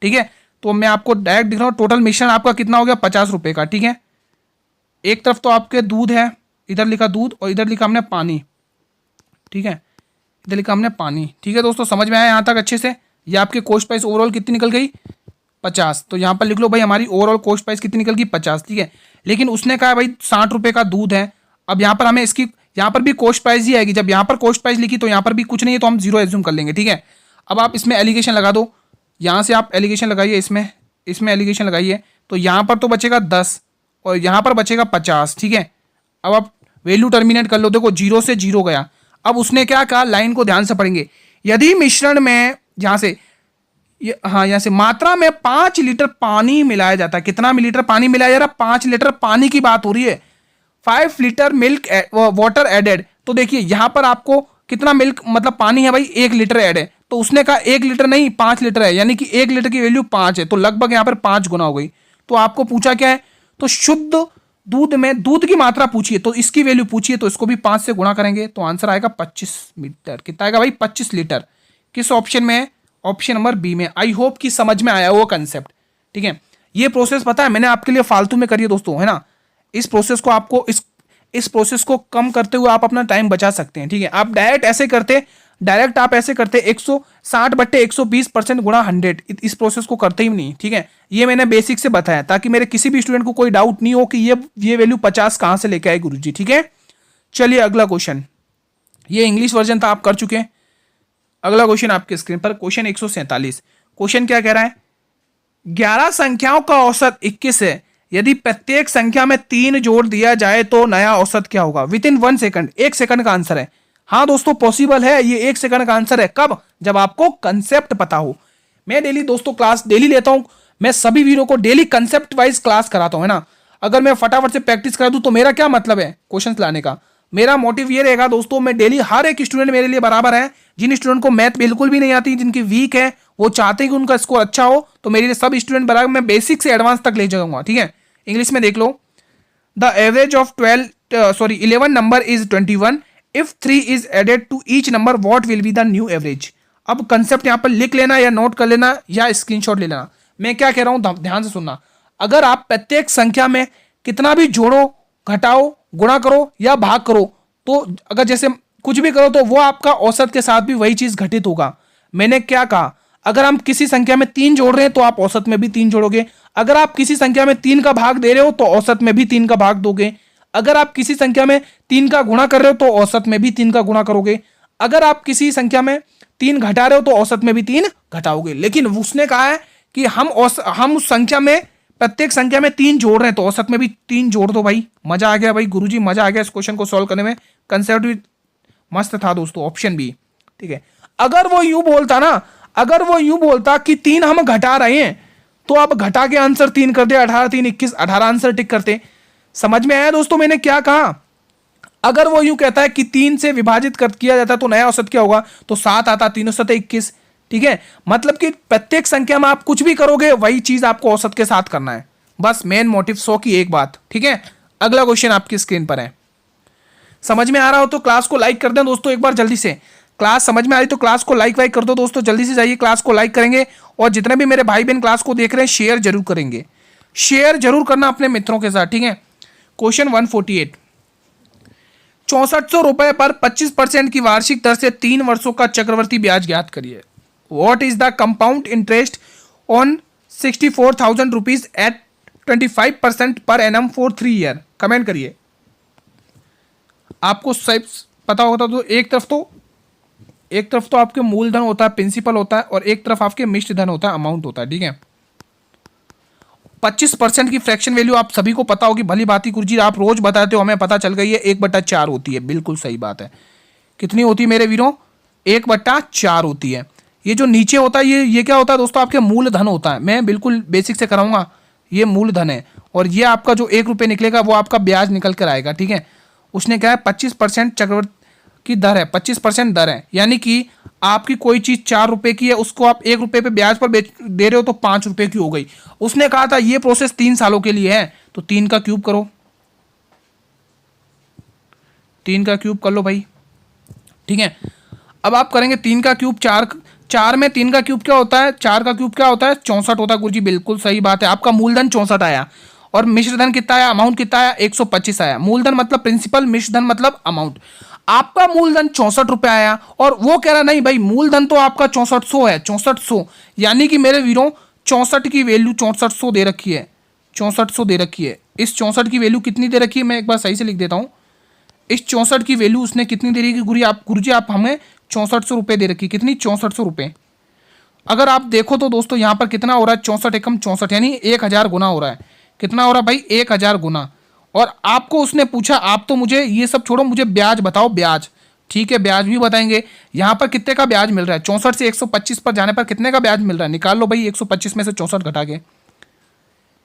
ठीक है। तो मैं आपको डायरेक्ट दिख रहा हूं टोटल मिश्रण आपका कितना हो गया 50 रुपए का, ठीक है। एक तरफ तो आपके दूध है, इधर लिखा दूध और इधर लिखा हमने पानी, ठीक है। इधर लिखा हमने पानी, ठीक है दोस्तों, समझ में आया यहां तक अच्छे से। ये आपकी कॉस्ट प्राइस ओवरऑल कितनी निकल गई 50, तो यहां पर लिख लो भाई हमारी ओवरऑल कॉस्ट प्राइस कितनी निकल गई 50, ठीक है। लेकिन उसने कहा भाई 60 रुपए का दूध है। अब यहां पर हमें इसकी यहां पर भी कॉस्ट प्राइस ही आएगी। जब यहां पर कॉस्ट प्राइस लिखी तो यहां पर भी कुछ नहीं है, तो हम 0 एज्यूम कर लेंगे, ठीक है। अब आप इसमें एलिगेशन लगा दो, यहां से आप एलिगेशन लगाइए, इसमें एलिगेशन लगाइए, तो यहां पर तो बचेगा 10 और यहां पर बचेगा 50, ठीक है। अब आप वैल्यू टर्मिनेट कर लो, देखो 0 से 0 गया। अब उसने क्या कहा, लाइन को ध्यान से पढ़ेंगे। यदि मिश्रण में यहां से यहां से मात्रा में 5 लीटर पानी मिलाया जाता है, कितना लीटर पानी मिलाया जा रहा है 5 लीटर पानी की बात हो रही है। 5 लीटर मिल्क वाटर एडेड, तो देखिए यहां पर आपको कितना मिल्क मतलब पानी है भाई 1 लीटर ऐड है, तो उसने कहा 1 लीटर नहीं 5 लीटर है, यानी कि 1 लीटर की वैल्यू 5 है, तो लगभग यहां पर 5 गुना हो गई। तो आपको पूछा क्या है, तो शुद्ध दूध में दूध की मात्रा पूछिए, तो इसकी वैल्यू पूछिए, तो इसको भी 5 से गुणा करेंगे तो आंसर आएगा 25 लीटर। कितना आएगा भाई 25 लीटर। किस ऑप्शन में, ऑप्शन नंबर बी में। आई होप कि समझ में आया वो कंसेप्ट, ठीक है। ये प्रोसेस पता है मैंने आपके लिए फालतू में करी है दोस्तों, है ना। इस प्रोसेस को आपको इस प्रोसेस को कम करते हुए आप अपना टाइम बचा सकते हैं, ठीक है। आप डायरेक्ट आप ऐसे करते 160/120% गुणा 100, इस प्रोसेस को करते ही नहीं, ठीक है। ये मैंने बेसिक से बताया ताकि मेरे किसी भी स्टूडेंट को कोई डाउट नहीं हो कि ये वैल्यू 50 कहां से लेके आए गुरुजी, ठीक है। चलिए अगला क्वेश्चन, ये इंग्लिश वर्जन था आप कर चुके हैं। अगला क्वेश्चन आपके स्क्रीन पर, क्वेश्चन 147। क्वेश्चन क्या कह रहा है, 11 संख्याओं का औसत 21 है। यदि प्रत्येक संख्या में 3 जोड़ दिया जाए तो नया औसत क्या होगा। विद इन 1 सेकंड, 1 सेकंड का आंसर है। हाँ दोस्तों पॉसिबल है, ये 1 सेकंड का आंसर है। कब, जब आपको कंसेप्ट पता हो। मैं डेली दोस्तों क्लास डेली लेता हूं, मैं सभी वीडियो को डेली कंसेप्ट वाइज क्लास कराता हूं, है ना। अगर मैं फटाफट से प्रैक्टिस करा दूं तो मेरा क्या मतलब है क्वेश्चन लाने का। मेरा मोटिव ये रहेगा दोस्तों, मैं डेली हर एक स्टूडेंट मेरे लिए बराबर है। जिन स्टूडेंट को मैथ बिल्कुल भी नहीं आती, जिनकी वीक है, वो चाहते हैं कि उनका स्कोर अच्छा हो, तो मेरे लिए सब स्टूडेंट बराबर, मैं बेसिक से एडवांस तक ले जाऊंगा, ठीक है। इंग्लिश में देख लो, the average of 11 number is 21 if 3 is added to each number what will be the new average. अब कंसेप्ट यहां पर लिख लेना या नोट कर लेना या स्क्रीनशॉट ले लेना। मैं क्या कह रहा हूं ध्यान से सुनना। अगर आप प्रत्येक संख्या में कितना भी जोड़ो, घटाओ, गुणा करो या भाग करो, तो अगर जैसे कुछ भी करो तो वो आपका औसत के साथ भी वही चीज घटित होगा। मैंने क्या कहा, अगर हम किसी संख्या में 3 जोड़ रहे हैं तो आप औसत में भी 3 जोड़ोगे। अगर आप किसी संख्या में 3 का भाग दे रहे हो तो औसत में भी 3 का भाग दोगे। अगर आप किसी संख्या में 3 का गुणा कर रहे हो तो औसत में भी 3 का गुणा करोगे, अगर आप किसी संख्या में 3 घटा रहे हो तो औसत में भी 3 घटाओगे। लेकिन उसने कहा है कि हम उस संख्या में, प्रत्येक संख्या में 3 जोड़ रहे हैं तो औसत में भी 3 जोड़ दो भाई। मजा आ गया भाई गुरुजी, मजा आ गया इस क्वेश्चन को सॉल्व करने में। कंसेप्ट भी मस्त था दोस्तों, ऑप्शन बी। ठीक है, अगर वो यूं बोलता कि 3 हम घटा रहे हैं तो आप घटा के आंसर 3 कर दे, 18 3 21, 18 आंसर टिक करते। समझ में आया दोस्तों मैंने क्या कहा? अगर वो यूं कहता है कि 3 से विभाजित कर किया जाता तो नया औसत क्या होगा, तो 7 आता, 3 7 21। ठीक है, मतलब कि प्रत्येक संख्या में आप कुछ भी करोगे वही चीज आपको औसत के साथ करना है, बस मेन मोटिव 100 की एक बात। ठीक है, अगला क्वेश्चन आपकी स्क्रीन पर है। समझ में आ रहा हो तो क्लास को लाइक कर दें दोस्तों एक बार जल्दी से। क्लास समझ में आ रही तो क्लास को लाइक कर दो दोस्तों, जल्दी से जाइए क्लास को लाइक करेंगे। और जितने भी मेरे भाई बहन क्लास को देख रहे हैं शेयर जरूर करेंगे, शेयर जरूर करना अपने मित्रों के साथ। ठीक है, क्वेश्चन 148, 6400 रुपए पर 25% की वार्षिक दर से 3 वर्षों का चक्रवर्ती ब्याज ज्ञात करिए। What is the compound interest on 64,000 rupees at 25% per annum for 3 year. Comment करिए। आपको सब पता होगा तो एक तरफ तो आपके मूलधन होता है, प्रिंसिपल होता है, और एक तरफ आपके मिश्र धन होता है, अमाउंट होता है। ठीक है, 25% की फ्रैक्शन वैल्यू आप सभी को पता होगी, भली बात ही गुरुजी आप रोज बताते हो, हमें पता चल गई है, 1/4 होती है। बिल्कुल सही बात है। कितनी होती है मेरे वीरों? 1/4 होती है। ये जो नीचे होता है ये क्या होता है दोस्तों? आपके मूलधन होता है। मैं बिल्कुल बेसिक से कराऊंगा, ये मूलधन है, और ये आपका जो 1 रुपये निकलेगा वो आपका ब्याज निकल कर आएगा। ठीक है, उसने क्या है 25% चक्रवर्ती की दर है, 25% दर है, यानी कि आपकी कोई चीज 4 रुपए की है, उसको आप 1 रुपये पे ब्याज पर दे रहे हो तो 5 रुपए की हो गई। उसने कहा था ये प्रोसेस 3 सालों के लिए है, तो 3 का क्यूब करो, 3 का क्यूब कर लो भाई। ठीक है, अब आप करेंगे 3 का क्यूब 4 में 3 का क्यूब क्या होता है? 4 का क्यूब क्या होता है? 64 होता है गुरुजी। बिल्कुल सही बात है, आपका मूलधन 64 आया, और मिश्रधन कितना आया? अमाउंट कितना आया? 125 आया। मूलधन मतलब प्रिंसिपल, मिश्रधन मतलब अमाउंट। आपका मूलधन 64 रुपए आया, और वो कह रहा नहीं भाई मूलधन तो आपका 6400 है, 6400, यानी कि मेरे वीरों 64 की वैल्यू 6400 दे रखी है, 6400 दे रखी है। इस 64 की वैल्यू कितनी दे रखी है? मैं एक बार सही से लिख देता हूं। इस 64 की वैल्यू उसने कितनी दे रखी गुरुजी? आप हमें 6400 रुपए दे रखी। कितनी? 6400 रुपए। अगर आप देखो तो दोस्तों यहाँ पर कितना हो रहा है? 64 एकम 64, यानी 1000 गुना हो रहा है। कितना हो रहा है भाई? 1000 गुना। और आपको उसने पूछा, आप तो मुझे ये सब छोड़ो, मुझे ब्याज बताओ, ब्याज। ठीक है, ब्याज भी बताएंगे। यहाँ पर कितने का ब्याज मिल रहा है? 64 से 125 पर जाने पर कितने का ब्याज मिल रहा है? निकाल लो भाई, 125 में से 64 घटा के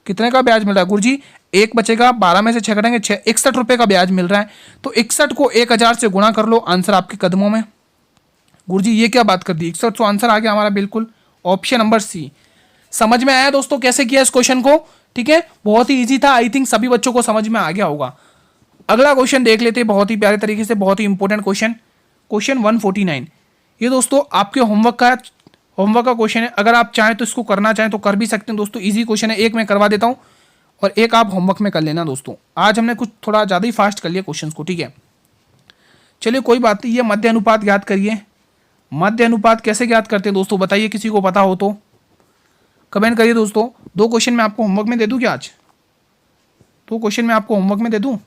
कितने का ब्याज मिल रहा है गुरुजी? 1 बचेगा, 12 में से 6 घटाएंगे, 61 रुपए का ब्याज मिल रहा है। तो 61 को 1000 से गुणा कर लो, आंसर आपके कदमों में। गुरुजी ये क्या बात कर दी? 6100 आंसर आ गया हमारा, बिल्कुल ऑप्शन नंबर सी। समझ में आया दोस्तों कैसे किया इस क्वेश्चन को? ठीक है, बहुत ही इजी था, आई थिंक सभी बच्चों को समझ में आ गया होगा। अगला क्वेश्चन देख लेते हैं, बहुत ही प्यारे तरीके से, बहुत ही इंपॉर्टेंट क्वेश्चन, क्वेश्चन 149। ये दोस्तों आपके होमवर्क का क्वेश्चन है। अगर आप चाहें तो इसको करना चाहें तो कर भी सकते हैं दोस्तों, इजी क्वेश्चन है। एक मैं करवा देता हूं और एक आप होमवर्क में कर लेना दोस्तों। आज हमने कुछ थोड़ा ज़्यादा ही फास्ट कर लिया क्वेश्चन को। ठीक है, चलिए कोई बात नहीं। ये मध्य अनुपात ज्ञात करिए। मध्य अनुपात कैसे ज्ञात करते हैं दोस्तों? बताइए, किसी को पता हो तो कमेंट करिए दोस्तों। 2 क्वेश्चन मैं आपको होमवर्क में दे दूं क्या आज? 2 क्वेश्चन मैं आपको होमवर्क में दे दूं?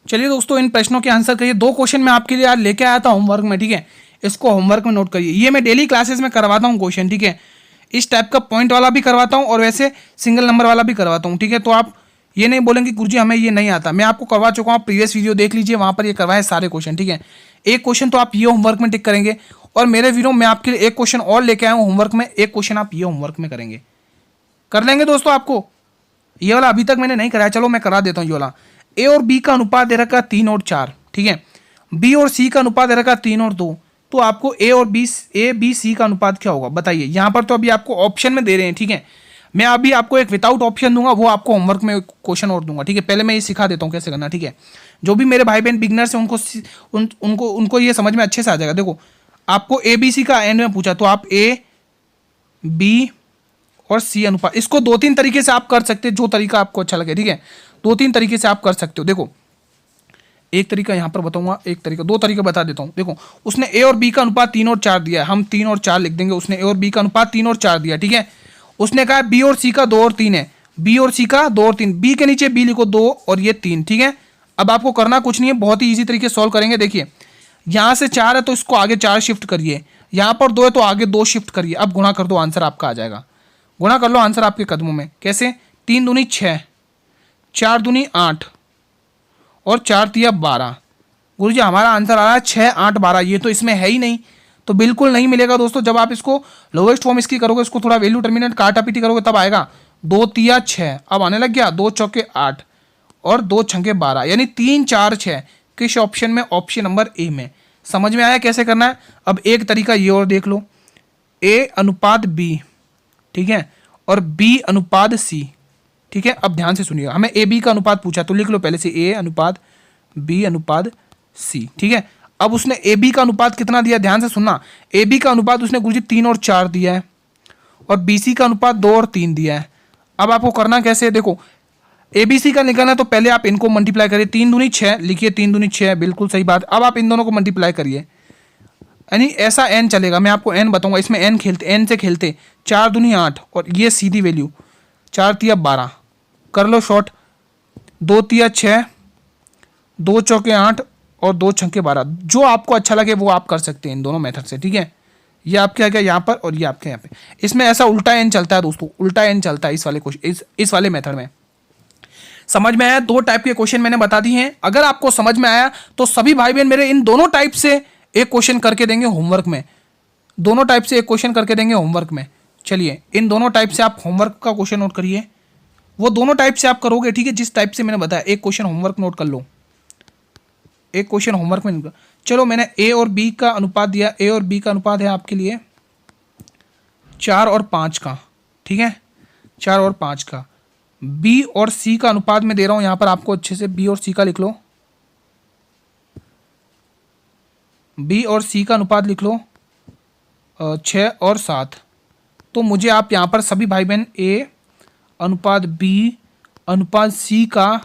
चलिए दोस्तों, इन प्रश्नों के आंसर करिए। 2 क्वेश्चन मैं आपके लिए आज लेके आया था होमवर्क में। ठीक है, इसको होमवर्क में नोट करिए। ये मैं डेली क्लासेस में करवाता हूँ क्वेश्चन। ठीक है, इस टाइप का पॉइंट वाला भी करवाता हूँ और वैसे सिंगल नंबर वाला भी करवाता हूँ। ठीक है, तो आप ये नहीं बोलेंगे गुरुजी हमें ये नहीं आता, मैं आपको करवा चुका हूँ। प्रीवियस वीडियो देख लीजिए, वहाँ पर ये करवाए सारे क्वेश्चन। ठीक है, एक क्वेश्चन तो आप ये होमवर्क में टिक करेंगे, और मेरे वीडियो मैं आपके लिए एक क्वेश्चन और लेके आया हूँ होमवर्क में, एक क्वेश्चन आप ये होमवर्क में करेंगे। कर लेंगे दोस्तों? आपको ये वाला अभी तक मैंने नहीं कराया, चलो मैं करा देता हूँ। ये वाला ए और बी का अनुपात दे रखा 3 और 4। ठीक है, बी और सी का अनुपात दे रखा 3 और 2। तो आपको ए बी सी का अनुपात क्या होगा बताइए? यहाँ पर तो अभी आपको ऑप्शन में दे रहे हैं। ठीक है, मैं अभी आपको एक विदाउट ऑप्शन दूंगा, वो आपको होमवर्क में क्वेश्चन और दूंगा। ठीक है, पहले मैं ये सिखा देता हूँ कैसे करना। ठीक है, जो भी मेरे भाई बहन बिगनर्स हैं उनको ये समझ में अच्छे से आ जाएगा। देखो, आपको ए बी सी का एंड में पूछा, तो आप ए बी और सी अनुपात, इसको 2-3 तरीके से आप कर सकते हैं, जो तरीका आपको अच्छा लगे। ठीक है, 2-3 तरीके से आप कर सकते हो। देखो, एक तरीका यहाँ पर बताऊंगा, एक तरीका, 2 तरीका बता देता हूँ। देखो, उसने ए और बी का अनुपात 3 और 4 दिया है, हम 3 और 4 लिख देंगे। उसने ए और बी का अनुपात 3 और 4 दिया। ठीक है, उसने कहा बी और सी का 2 और 3 है, बी और सी का 2 और 3, बी के नीचे बी लिखो 2 और ये 3, ठीक है। अब आपको करना कुछ नहीं है, बहुत ही इजी तरीके से सॉल्व करेंगे। देखिए यहाँ से 4 है तो इसको आगे 4 शिफ्ट करिए, यहाँ पर 2 है तो आगे 2 शिफ्ट करिए। अब गुणा कर दो, आंसर आपका आ जाएगा। गुणा कर लो, आंसर आपके कदमों में। कैसे? 3 दूनी 6, 4 दूनी 8 और 4 तिया 12। गुरुजी हमारा आंसर आ रहा है 6, 8, 12। ये तो इसमें है ही नहीं, तो बिल्कुल नहीं मिलेगा दोस्तों। जब आप इसको लोवेस्ट फॉर्म इसकी करोगे, इसको थोड़ा वैल्यू टर्मिनेट काटा पीटी करोगे तब आएगा। 2 तिया 6, अब आने लग गया 2 चौके 8 और 2 छंके 12, यानी 3, 4, 6 किस ऑप्शन में? ऑप्शन नंबर ए में। समझ में आया कैसे करना है? अब एक तरीका ये और देख लो, ए अनुपात बी, ठीक है, और बी अनुपात सी, ठीक है। अब ध्यान से सुनिएगा, हमें ए बी का अनुपात पूछा तो लिख लो पहले से ए अनुपात बी अनुपात सी, ठीक है। अब उसने ए बी का अनुपात कितना दिया? ध्यान से सुनना, ए बी का अनुपात उसने गुरुजी 3 और 4 दिया है और बी सी का अनुपात 2 और 3 दिया है। अब आपको करना कैसे है? देखो ए बी सी का निकालना है तो पहले आप इनको मल्टीप्लाई करिए। 3 दूनी 6 लिखिए, 3 दूनी 6, बिल्कुल सही बात। अब आप इन दोनों को मल्टीप्लाई करिए, यानी ऐसा एन चलेगा। मैं आपको एन बताऊंगा, इसमें एन से खेलते 4 दूनी 8 और ये सीधी वैल्यू 4 तिया 12, कर लो शॉर्ट, 2 तिया 6, 2 चौके 8 और 2 छक्के 12। जो आपको अच्छा लगे वो आप कर सकते हैं इन दोनों मेथड से, ठीक है। ये आपके आ गया यहाँ पर और ये आपके यहाँ पे। इसमें ऐसा उल्टा एन चलता है दोस्तों, उल्टा एन चलता है इस वाले क्वेश्चन, इस वाले मेथड में। समझ में आया? 2 टाइप के क्वेश्चन मैंने बता दिए हैं। अगर आपको समझ में आया तो सभी भाई बहन मेरे इन दोनों टाइप से एक क्वेश्चन करके देंगे होमवर्क में, दोनों टाइप से एक क्वेश्चन करके देंगे होमवर्क में। चलिए इन दोनों टाइप से आप होमवर्क का क्वेश्चन नोट करिए, वो दोनों टाइप से आप करोगे, ठीक है, जिस टाइप से मैंने बताया। एक क्वेश्चन होमवर्क नोट कर लो, एक क्वेश्चन होमवर्क में नोट। चलो मैंने ए और बी का अनुपात दिया, ए और बी का अनुपात है आपके लिए 4 और 5 का, ठीक है, 4 और 5 का। बी और सी का अनुपात में दे रहा हूं यहां पर आपको, अच्छे से बी और सी का लिख लो, बी और सी का अनुपात लिख लो 6 और 7। तो मुझे आप यहां पर सभी भाई बहन ए अनुपात बी अनुपात सी का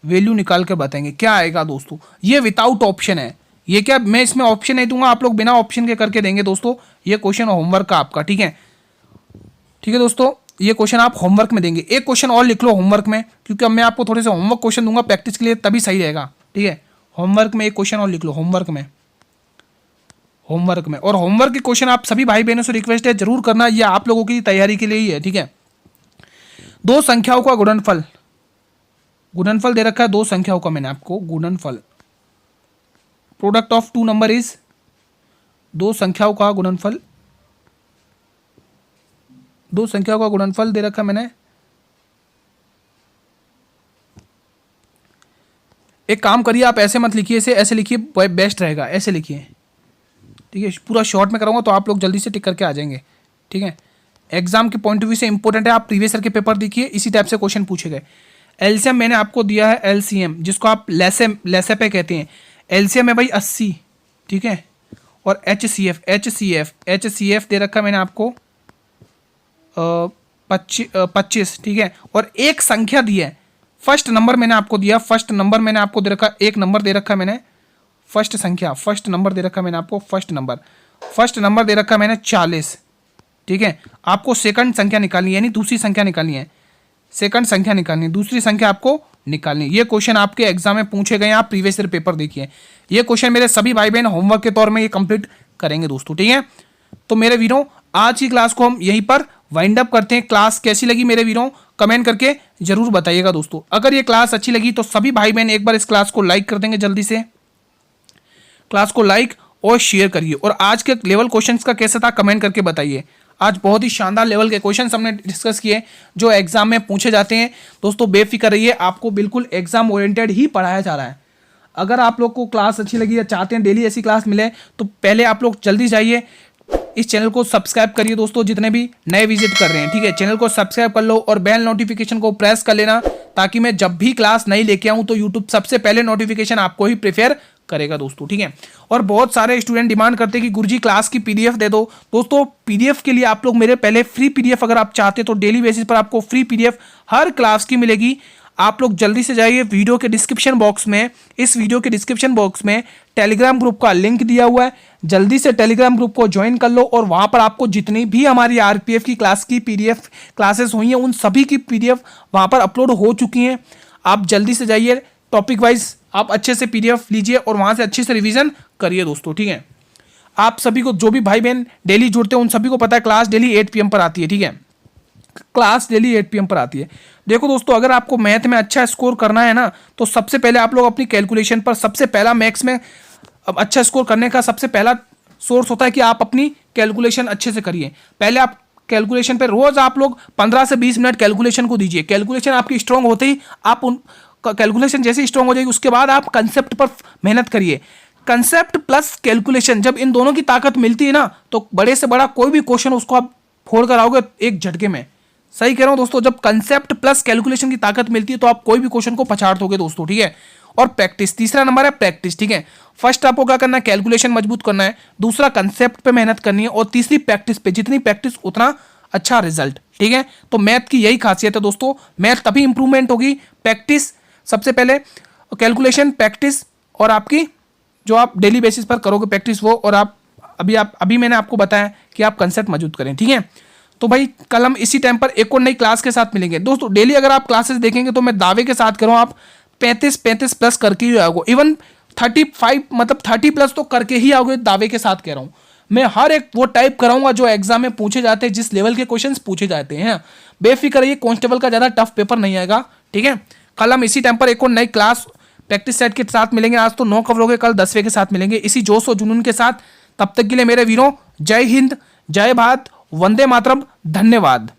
वैल्यू निकाल कर बताएंगे क्या आएगा दोस्तों। ये विदाउट ऑप्शन है, ये क्या मैं इसमें ऑप्शन नहीं दूंगा, आप लोग बिना ऑप्शन के करके देंगे दोस्तों। ये क्वेश्चन होमवर्क का आपका, ठीक है, ठीक है दोस्तों, ये क्वेश्चन आप होमवर्क में देंगे। एक क्वेश्चन और लिख लो होमवर्क में, क्योंकि अब मैं आपको थोड़े से होमवर्क क्वेश्चन दूंगा प्रैक्टिस के लिए, तभी सही रहेगा, ठीक है। होमवर्क में एक क्वेश्चन और लिख लो, होमवर्क में, होमवर्क में। और होमवर्क के क्वेश्चन आप सभी भाई बहनों से रिक्वेस्ट है जरूर करना, ये आप लोगों की तैयारी के लिए ही है, ठीक है। 2 संख्याओं का गुणनफल, गुणनफल दे रखा है 2 संख्याओं का मैंने आपको, गुणनफल प्रोडक्ट ऑफ 2 नंबर इज, 2 संख्याओं का गुणनफल, 2 संख्याओं का गुणनफल दे रखा है मैंने। एक काम करिए, आप ऐसे मत लिखिए, इसे ऐसे लिखिए, बेस्ट रहेगा, ऐसे लिखिए, ठीक है। पूरा शॉर्ट में कराऊंगा तो आप लोग जल्दी से टिक करके आ जाएंगे, ठीक है। एग्जाम के पॉइंट ऑफ व्यू से इंपॉर्टेंट है, आप प्रीवियस ईयर के पेपर देखिए, इसी टाइप से क्वेश्चन पूछे गए। एलसीएम मैंने आपको दिया है, एलसीएम जिसको आप लेसेपे कहते हैं, एलसीएम है भाई 80, ठीक है। और एचसीएफ दे रखा मैंने आपको 25, ठीक है। और एक संख्या दी है, फर्स्ट नंबर मैंने आपको दिया, फर्स्ट नंबर मैंने आपको दे रखा, एक नंबर दे रखा मैंने, फर्स्ट संख्या, फर्स्ट नंबर दे रखा मैंने आपको, फर्स्ट नंबर दे रखा मैंने 40, ठीक है। आपको सेकंड संख्या निकालनी है, यानी दूसरी संख्या निकालनी है, सेकंड संख्या निकालनी है, दूसरी संख्या आपको निकालनी है। ये क्वेश्चन आपके एग्जाम में पूछे गए, आप प्रीवियस ईयर पेपर देखिए। ये क्वेश्चन मेरे सभी भाई बहन होमवर्क के तौर में ये कंप्लीट करेंगे दोस्तों, ठीक है। तो मेरे वीरों आज की क्लास को हम यहीं पर वाइंड अप करते हैं। क्लास कैसी लगी मेरे वीरों कमेंट करके जरूर बताइएगा दोस्तों। अगर ये क्लास अच्छी लगी तो सभी भाई बहन एक बार इस क्लास को लाइक कर देंगे, जल्दी से क्लास को लाइक और शेयर करिए। और आज के लेवल क्वेश्चंस का कैसा था कमेंट करके बताइए। आज बहुत ही शानदार लेवल के क्वेश्चंस हमने डिस्कस किए जो एग्जाम में पूछे जाते हैं। दोस्तों बेफिक्र रहिए, आपको बिल्कुल एग्जाम ओरिएंटेड ही पढ़ाया जा रहा है। अगर आप लोग को क्लास अच्छी लगी या चाहते हैं डेली ऐसी क्लास मिले तो पहले आप लोग जल्दी जाइए इस चैनल को सब्सक्राइब करिए दोस्तों, जितने भी नए विजिट कर रहे हैं, ठीक है। चैनल को सब्सक्राइब कर लो और बेल नोटिफिकेशन को प्रेस कर लेना, ताकि मैं जब भी क्लास नई लेके आऊं तो यूट्यूब सबसे पहले नोटिफिकेशन आपको ही प्रेफर करेगा दोस्तों, ठीक है। और बहुत सारे स्टूडेंट डिमांड करते हैं कि गुरुजी क्लास की पीडीएफ दे दो। दोस्तों पीडीएफ के लिए आप लोग मेरे पहले फ्री पीडीएफ अगर आप चाहते हैं तो डेली बेसिस पर आपको फ्री पीडीएफ हर क्लास की मिलेगी। आप लोग जल्दी से जाइए वीडियो के डिस्क्रिप्शन बॉक्स में, इस वीडियो के डिस्क्रिप्शन बॉक्स में टेलीग्राम ग्रुप का लिंक दिया हुआ है। जल्दी से टेलीग्राम ग्रुप को ज्वाइन कर लो और वहां पर आपको जितनी भी हमारी आरपीएफ की क्लास की पीडीएफ क्लासेस हुई हैं उन सभी की पीडीएफ वहां पर अपलोड हो चुकी हैं। आप जल्दी से जाइए, टॉपिक वाइज आप अच्छे से पीडीएफ लीजिए और वहां से अच्छे से रिवीजन करिए दोस्तों, ठीक है। आप सभी को, जो भी भाई बहन डेली जुड़ते हैं उन सभी को पता है क्लास डेली 8 PM पर आती है, ठीक है। क्लास डेली 8 PM पर आती है। देखो दोस्तों, अगर आपको मैथ में अच्छा स्कोर करना है ना, तो सबसे पहले आप लोग अपनी कैलकुलेशन पर, सबसे पहला मैथ्स में अब अच्छा स्कोर करने का सबसे पहला सोर्स होता है कि आप अपनी कैलकुलेशन अच्छे से करिए। पहले आप कैलकुलेशन पे रोज आप लोग 15 से 20 मिनट कैलकुलेशन को दीजिए। कैलकुलेशन आपकी स्ट्रांग होते ही आप उन कैलकुलेशन जैसे स्ट्रांग हो जाएगी उसके बाद आप कंसेप्ट पर मेहनत करिए। कंसेप्ट प्लस कैलकुलेशन, जब इन दोनों की ताकत मिलती है ना, तो बड़े से बड़ा कोई भी क्वेश्चन उसको आप फोड़ कर आओगे एक झटके में। सही कह रहा हूं दोस्तों, जब कंसेप्ट प्लस कैलकुलेशन की ताकत मिलती है तो आप कोई भी क्वेश्चन को पछाड़ दोगे दोस्तों, ठीक है। और प्रैक्टिस, तीसरा नंबर है प्रैक्टिस, ठीक है। फर्स्ट आपको क्या करना है, कैलकुलेशन मजबूत करना है, दूसरा कंसेप्ट पे मेहनत करनी है और तीसरी प्रैक्टिस पे। जितनी प्रैक्टिस उतना अच्छा रिजल्ट, ठीक है। तो मैथ की यही खासियत है दोस्तों, मैथ तभी इंप्रूवमेंट होगी, प्रैक्टिस सबसे पहले, कैलकुलेशन, प्रैक्टिस और आपकी जो आप डेली बेसिस पर करोगे प्रैक्टिस वो, और आप अभी मैंने आपको बताया कि आप कंसेप्ट मजबूत करें, ठीक है। तो भाई कल हम इसी टाइम पर एक और नई क्लास के साथ मिलेंगे दोस्तों। डेली अगर आप क्लासेस देखेंगे तो मैं दावे के साथ करूँ आप 35 प्लस करके ही आओगे, इवन 35 मतलब 30 प्लस तो करके ही आओगे, दावे के साथ कह रहा हूँ। मैं हर एक वो टाइप कराऊंगा जो एग्जाम में पूछे जाते हैं, जिस लेवल के क्वेश्चंस पूछे जाते हैं। बेफिक्र रहिए, कांस्टेबल का ज़्यादा टफ पेपर नहीं आएगा, ठीक है। कल हम इसी टाइम पर एक और नई क्लास प्रैक्टिस सेट के साथ मिलेंगे। आज तो 9 कवर हो गए, कल 10वें के साथ मिलेंगे इसी जोश और जुनून के साथ। तब तक के लिए मेरे वीरों, जय हिंद, जय भारत, वंदे मातरम, धन्यवाद।